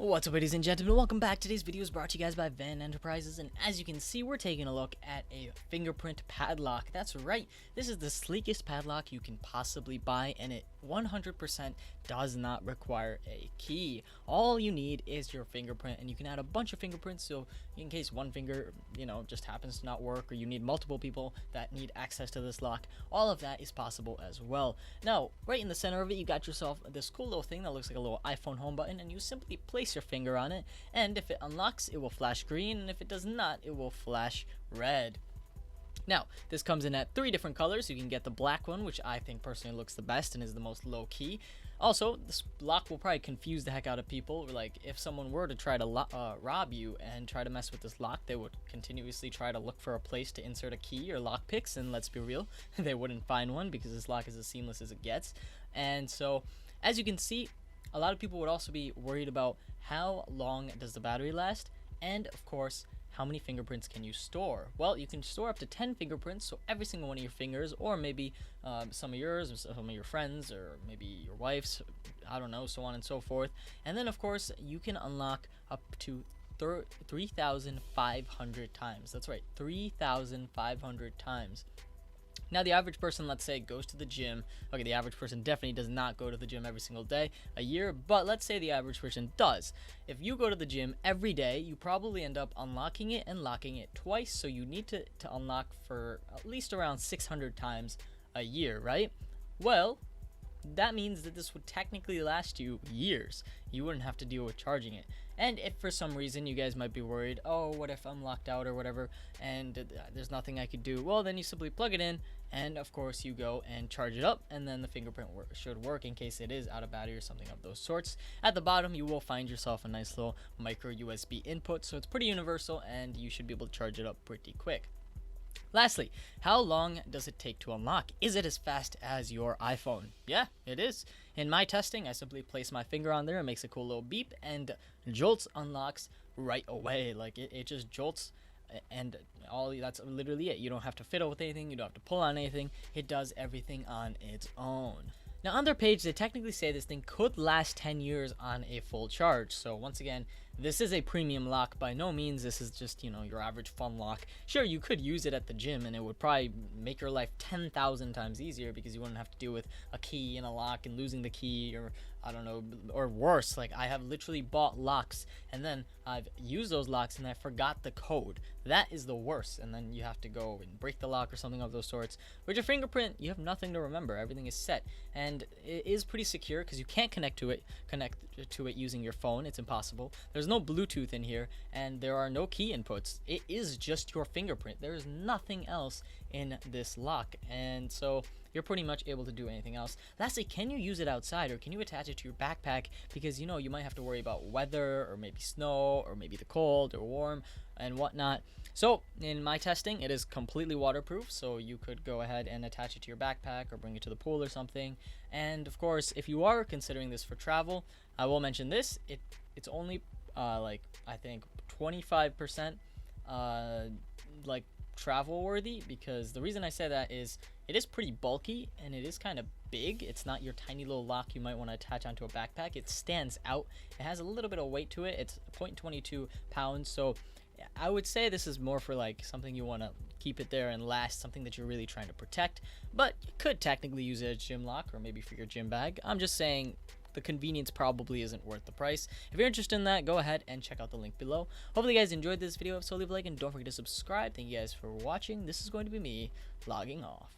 What's up, ladies and gentlemen? Welcome back. Today's video is brought to you guys by Van Enterprises, and as you can see, we're taking a look at a fingerprint padlock. That's right, this is the sleekest padlock you can possibly buy, and it 100% does not require a key. All you need is your fingerprint, and you can add a bunch of fingerprints, so in case one finger, just happens to not work, or you need multiple people that need access to this lock, all of that is possible as well. Now, right in the center of it, you got yourself this cool little thing that looks like a little iPhone home button, and you simply place your finger on it, and if it unlocks, it will flash green, and if it does not, it will flash red. Now, this comes in at 3 different colors. You can get the black one, which I think personally looks the best and is the most low-key. Also, this lock will probably confuse the heck out of people. Like, if someone were to try to rob you and try to mess with this lock, they would continuously try to look for a place to insert a key or lock picks, and let's be real, they wouldn't find one because this lock is as seamless as it gets. And so, as you can see, a lot of people would also be worried about how long does the battery last, and of course, how many fingerprints can you store? Well, you can store up to 10 fingerprints, so every single one of your fingers, or maybe some of yours, or some of your friends, or maybe your wife's, I don't know, so on and so forth. And then, of course, you can unlock up to 3,500 times. That's right, 3,500 times. Now, the average person, let's say, goes to the gym. Okay, the average person definitely does not go to the gym every single day a year, but let's say the average person does. If you go to the gym every day, you probably end up unlocking it and locking it twice, so you need to unlock for at least around 600 times a year, right? Well, that means that this would technically last you years. You wouldn't have to deal with charging it. And if for some reason you guys might be worried, oh, what if I'm locked out or whatever, and there's nothing I could do, well, then you simply plug it in, and of course you go and charge it up, and then the fingerprint should work in case it is out of battery or something of those sorts. At the bottom, you will find yourself a nice little micro USB input, so it's pretty universal, and you should be able to charge it up pretty quick. Lastly, how long does it take to unlock? Is it as fast as your iPhone? Yeah, it is. In my testing, I simply place my finger on there, it makes a cool little beep, and jolts unlocks right away. Like, it just jolts, and that's literally it. You don't have to fiddle with anything, you don't have to pull on anything. It does everything on its own. Now, on their page, they technically say this thing could last 10 years on a full charge. So once again, this is a premium lock. By no means this is just, your average fun lock. Sure, you could use it at the gym, and it would probably make your life 10,000 times easier because you wouldn't have to deal with a key and a lock and losing the key, or I don't know, or worse. Like, I have literally bought locks, and then I've used those locks, and I forgot the code. That is the worst, and then you have to go and break the lock or something of those sorts. With your fingerprint, you have nothing to remember. Everything is set, and it is pretty secure because you can't connect to it using your phone. It's impossible. There's no Bluetooth in here, and there are no key inputs. It is just your fingerprint. There is nothing else in this lock, and so you're pretty much able to do anything else. Lastly, can you use it outside, or can you attach it to your backpack? Because you might have to worry about weather, or maybe snow, or maybe the cold or warm and whatnot. So in my testing, it is completely waterproof, so you could go ahead and attach it to your backpack or bring it to the pool or something. And of course, if you are considering this for travel, I will mention this. It's only I think 25% travel worthy, because the reason I say that is it is pretty bulky and it is kind of big. It's not your tiny little lock you might want to attach onto a backpack. It stands out. It has a little bit of weight to it. It's 0.22 pounds, so I would say this is more for something you want to keep it there and last, something that you're really trying to protect, but you could technically use it as a gym lock or maybe for your gym bag. I'm just saying the convenience probably isn't worth the price. If you're interested in that, go ahead and check out the link below. Hopefully you guys enjoyed this video, so leave a like and don't forget to subscribe. Thank you guys for watching. This is going to be me logging off.